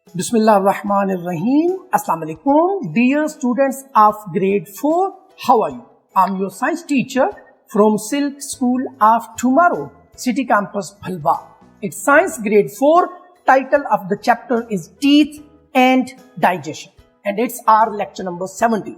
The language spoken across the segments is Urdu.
Bismillah ar-Rahman ar-Rahim. Assalamu alaikum. Dear students of grade 4, how are you? I'm your science teacher from Silk School of Tomorrow, City Campus, Bhalwa. It's science grade 4. Title of the chapter is Teeth and Digestion. And it's our lecture number 70.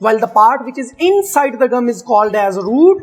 while the part which is inside the gum is called as root,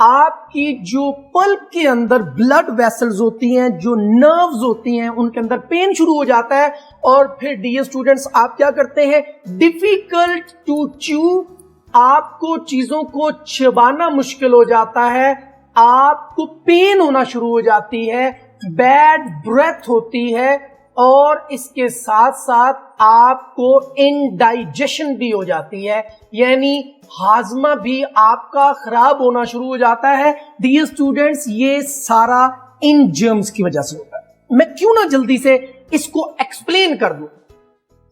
آپ کی جو پلپ کے اندر بلڈ ویسلز ہوتی ہیں, جو نروز ہوتی ہیں, ان کے اندر پین شروع ہو جاتا ہے, اور پھر ڈیئر اسٹوڈنٹس آپ کیا کرتے ہیں, ڈیفیکلٹ ٹو چیو, آپ کو چیزوں کو چبانا مشکل ہو جاتا ہے, آپ کو پین ہونا شروع ہو جاتی ہے, بیڈ بریتھ ہوتی ہے, اور اس کے ساتھ ساتھ آپ کو انڈائجیشن بھی ہو جاتی ہے, یعنی ہاضمہ بھی آپ کا خراب ہونا شروع ہو جاتا ہے. ڈیئر اسٹوڈنٹس یہ سارا ان جرمز کی وجہ سے ہوتا ہے. میں کیوں نہ جلدی سے اس کو ایکسپلین کر دوں.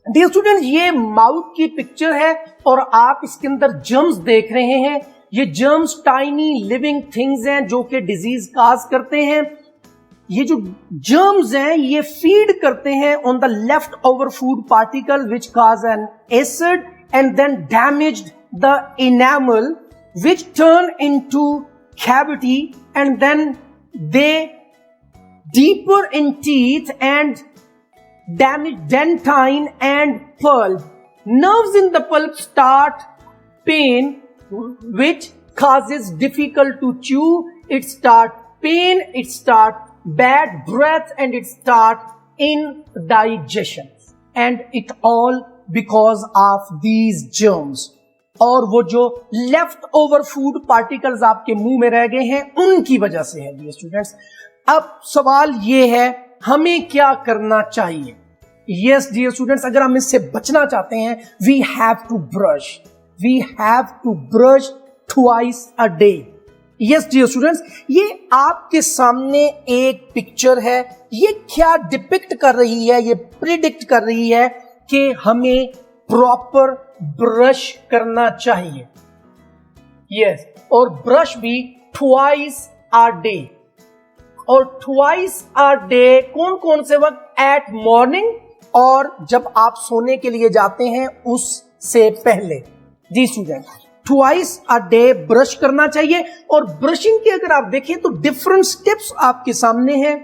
ڈیئر اسٹوڈنٹس یہ ماؤتھ کی پکچر ہے اور آپ اس کے اندر جرمز دیکھ رہے ہیں. یہ جرمز ٹائنی لیونگ تھنگز ہیں جو کہ ڈیزیز کاز کرتے ہیں. یہ جو جرمز ہیں یہ فیڈ کرتے ہیں on the left over food particle which cause an acid and then damaged the enamel which turn into cavity and then they deeper in teeth and damage dentine and pulp. Nerves in the pulp start pain which causes difficult to chew. It start pain, it start bad breath and it start indigestion, and it all because of these germs. اور وہ جو لیفٹ اوور فوڈ پارٹیکلز آپ کے منہ میں رہ گئے ہیں ان کی وجہ سے ہے. ڈیئر اسٹوڈنٹس اب سوال یہ ہے ہمیں کیا کرنا چاہیے. یس ڈیئر اسٹوڈنٹس اگر ہم اس سے بچنا چاہتے ہیں we have to brush twice a day. Yes dear students یہ آپ کے سامنے ایک پکچر ہے, یہ کیا ڈپکٹ کر رہی ہے, یہ پریڈکٹ کر رہی ہے کہ ہمیں پراپر برش کرنا چاہیے. یس اور برش بھی ٹوائس آ ڈے, اور ٹوائس آ ڈے کون سے وقت, ایٹ مارننگ اور جب آپ سونے کے لیے جاتے ہیں اس سے پہلے. جی اسٹوڈنٹ ٹوائس آ ڈے برش کرنا چاہیے. اور برشنگ کے اگر آپ دیکھیں تو ڈفرنٹ سٹیپس آپ کے سامنے ہیں.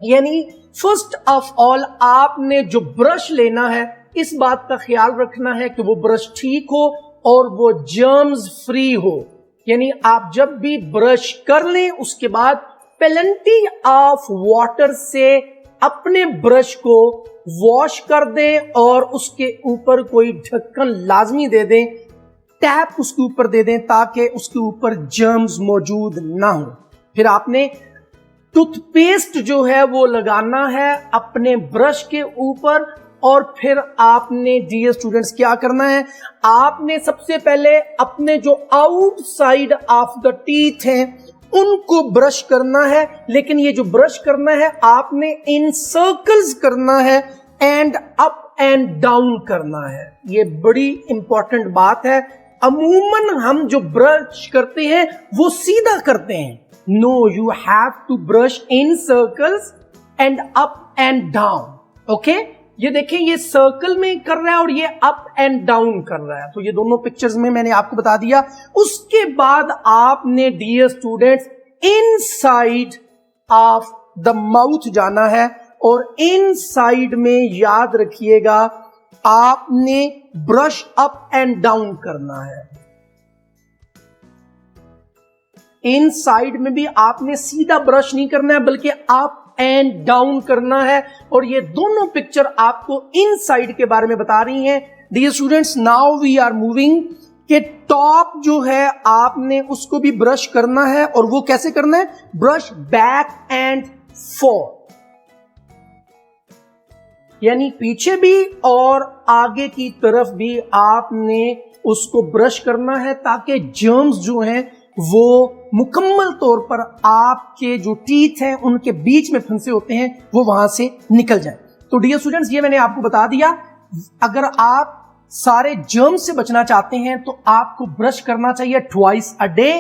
یعنی فرسٹ آف آل آپ نے جو برش لینا ہے اس بات کا خیال رکھنا ہے کہ وہ برش ٹھیک ہو اور وہ جرمز فری ہو. یعنی آپ جب بھی برش کر لیں اس کے بعد پلنٹی آف واٹر سے اپنے برش کو واش کر دیں اور اس کے اوپر کوئی ڈھکن لازمی دے دیں, ٹیپ اس کے اوپر دے دیں تاکہ اس کے اوپر جرمز موجود نہ ہوں. پھر آپ نے ٹوتھ پیسٹ جو ہے وہ لگانا ہے اپنے برش کے اوپر, اور پھر آپ نے ڈیئر اسٹوڈنٹس کیا کرنا ہے, آپ نے سب سے پہلے اپنے جو out side of the teeth ہیں ان کو برش کرنا ہے. لیکن یہ جو برش کرنا ہے آپ نے ان سرکلز کرنا ہے اینڈ اپ اینڈ ڈاؤن کرنا ہے. یہ بڑی امپورٹنٹ بات ہے. عموماً ہم جو برش کرتے ہیں وہ سیدھا کرتے ہیں. No, you have to brush in circles and up and down. Okay یہ دیکھیں یہ سرکل میں کر رہا ہے اور یہ اپ اینڈ ڈاؤن کر رہا ہے. تو یہ دونوں پکچرز میں نے آپ کو بتا دیا. اس کے بعد آپ نے dear students in side of the mouth جانا ہے, اور ان سائڈ میں یاد رکھیے گا آپ نے برش اپ اینڈ ڈاؤن کرنا ہے. ان سائڈ میں بھی آپ نے سیدھا برش نہیں کرنا ہے بلکہ اپ اینڈ ڈاؤن کرنا ہے. اور یہ دونوں پکچر آپ کو ان سائڈ کے بارے میں بتا رہی ہیں. Dear students now we are moving کہ ٹاپ جو ہے آپ نے اس کو بھی برش کرنا ہے, اور وہ کیسے کرنا ہے, برش بیک اینڈ فور, یعنی پیچھے بھی اور آگے کی طرف بھی آپ نے اس کو برش کرنا ہے تاکہ جرمز جو ہیں وہ مکمل طور پر آپ کے جو ٹیتھ ہیں ان کے بیچ میں پھنسے ہوتے ہیں وہ وہاں سے نکل جائیں. تو ڈیئر اسٹوڈنٹس یہ میں نے آپ کو بتا دیا, اگر آپ سارے جرم سے بچنا چاہتے ہیں تو آپ کو برش کرنا چاہیے ٹوائس اے ڈے.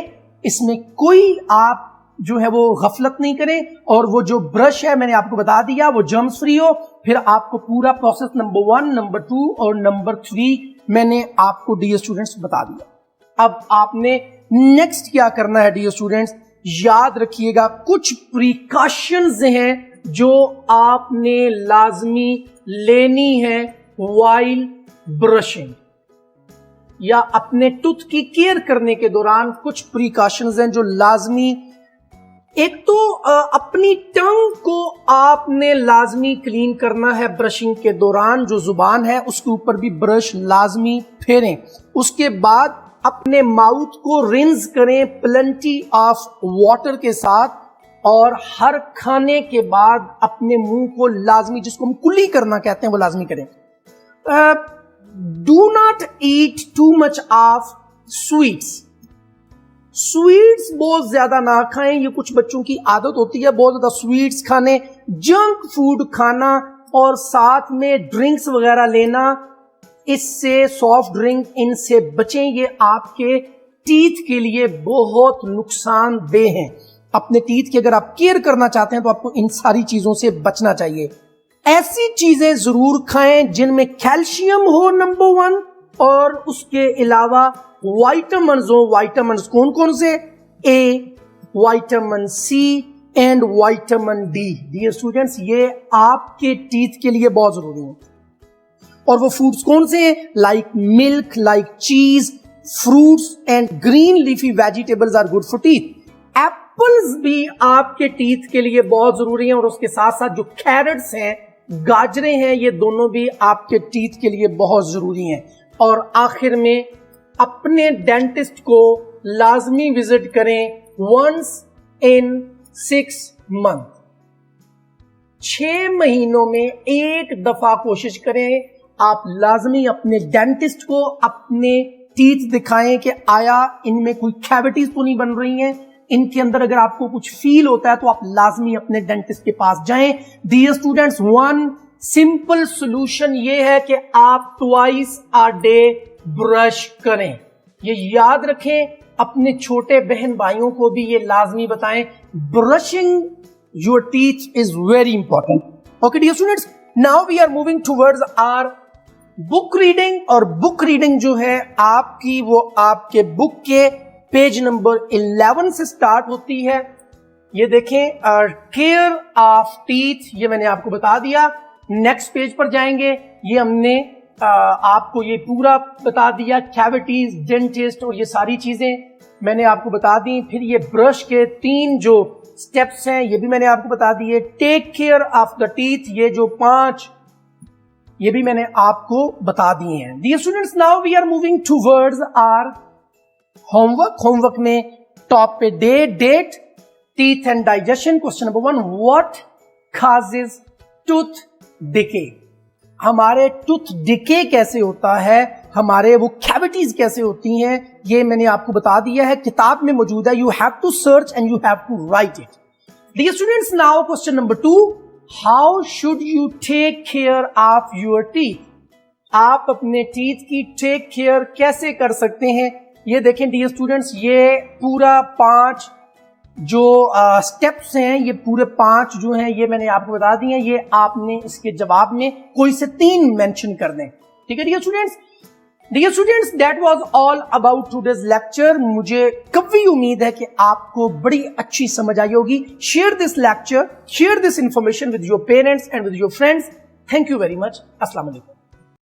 اس میں کوئی آپ جو ہے وہ غفلت نہیں کریں, اور وہ جو برش ہے میں نے آپ کو بتا دیا وہ جرمز فری ہو. پھر آپ کو پورا پروسیس نمبر 1, نمبر 2 اور نمبر 3 میں نے آپ کو ڈیئر اسٹوڈنٹس بتا دیا. اب آپ نے نیکسٹ کیا کرنا ہے ڈیئر اسٹوڈنٹس, یاد رکھیے گا کچھ پریکاشنز ہیں جو آپ نے لازمی لینی ہے وائل برشنگ. یا اپنے ٹوتھ کی کیئر کرنے کے دوران کچھ پریکاشنز ہیں جو لازمی. ایک تو اپنی ٹنگ کو آپ نے لازمی کلین کرنا ہے برشنگ کے دوران. جو زبان ہے اس کے اوپر بھی برش لازمی پھیریں. اس کے بعد اپنے ماؤتھ کو رنز کریں پلنٹی آف واٹر کے ساتھ, اور ہر کھانے کے بعد اپنے منہ کو لازمی, جس کو ہم کلی کرنا کہتے ہیں, وہ لازمی کریں. Do not eat too much of sweets. Sweets بہت زیادہ نہ کھائیں, یہ کچھ بچوں کی عادت ہوتی ہے بہت زیادہ سویٹس کھانے, جنک فوڈ کھانا اور ساتھ میں ڈرنکس وغیرہ لینا. اس سے سافٹ ڈرنک ان سے بچیں, یہ آپ کے ٹیتھ کے لیے بہت نقصان دہ ہیں. اپنے ٹیتھ کی اگر آپ کیئر کرنا چاہتے ہیں تو آپ کو ان ساری چیزوں سے بچنا چاہیے. ایسی چیزیں ضرور کھائیں جن میں کیلشیم ہو نمبر 1, اور اس کے علاوہ وائٹامنز ہو. وائٹامنز کون کون سے؟ A, vitamin C and vitamin D. Dear students, یہ آپ کے ٹیتھ کے لیے بہت ضروری ہیں. اور وہ فوڈز کون سے ہیں؟ Like milk, like cheese, fruits and green leafy vegetables are good for teeth. Apples بھی آپ کے ٹیتھ کے لیے بہت ضروری ہیں, اور اس کے ساتھ ساتھ جو کیرٹس ہیں, گاجریں ہیں, یہ دونوں بھی آپ کے ٹیتھ کے لیے بہت ضروری ہیں. اور آخر میں اپنے ڈینٹسٹ کو لازمی وزٹ کریں once in 6 months. 6 مہینوں میں ایک دفعہ کوشش کریں آپ لازمی اپنے ڈینٹسٹ کو اپنے ٹیتھ دکھائیں کہ آیا ان میں کوئی کیوٹیز تو نہیں بن رہی ہیں. ان کے اندر اگر آپ کو کچھ فیل ہوتا ہے تو آپ لازمی اپنے ڈینٹسٹ کے پاس جائیں. Dear students, one simple solution یہ ہے کہ آپ ٹوائس آ ڈے برش کریں. یہ یاد رکھیں, اپنے چھوٹے بہن بھائیوں کو بھی یہ لازمی بتائیں. Brushing your teeth is very important. Okay dear students, now we are moving towards our book reading. اور بک ریڈنگ جو ہے آپ کی, وہ آپ کے بک کے پیج نمبر 11 سے سٹارٹ ہوتی ہے. یہ دیکھیں, کیئر آف ٹیتھ, یہ میں نے آپ کو بتا دیا. نیکسٹ پیج پر جائیں گے, یہ ہم نے آپ کو یہ پورا بتا دیا, کیوٹیز, ڈینٹسٹ اور یہ ساری چیزیں میں نے آپ کو بتا دی. پھر یہ برش کے 3 جو سٹیپس ہیں یہ بھی میں نے آپ کو بتا دیے. ٹیک کیئر آف دا ٹیتھ, یہ جو 5 یہ بھی میں نے آپ کو بتا دیے ہیں. Dear students, now we are moving towards our home work. Home work میں ٹاپ پہ ڈیٹ, teeth and digestion. Question number 1, what causes tooth decay. ہمارے ٹوتھ ڈیکے کیسے ہوتا ہے, ہمارے وہ کیوٹیز کیسے ہوتی ہیں, یہ میں نے آپ کو بتا دیا ہے, کتاب میں موجود ہے. You have to search and you have to write it. Dear students, now question number 2, how should you take care of your teeth. آپ اپنے ٹیتھ کی ٹیک کیئر کیسے کر سکتے ہیں, یہ دیکھیں ڈیئر اسٹوڈینٹس, یہ پورا 5 جو سٹیپس ہیں, یہ پورے 5 جو ہیں یہ میں نے آپ کو بتا دی ہیں. یہ آپ نے اس کے جواب میں کوئی سے 3 مینشن کر دیں. ٹھیک ہے dear students. Dear students, that was all about today's lecture. مجھے قوی امید ہے کہ آپ کو بڑی اچھی سمجھ آئی ہوگی. Share this lecture, share this information with your parents and with your friends. Thank you very much. السلام علیکم.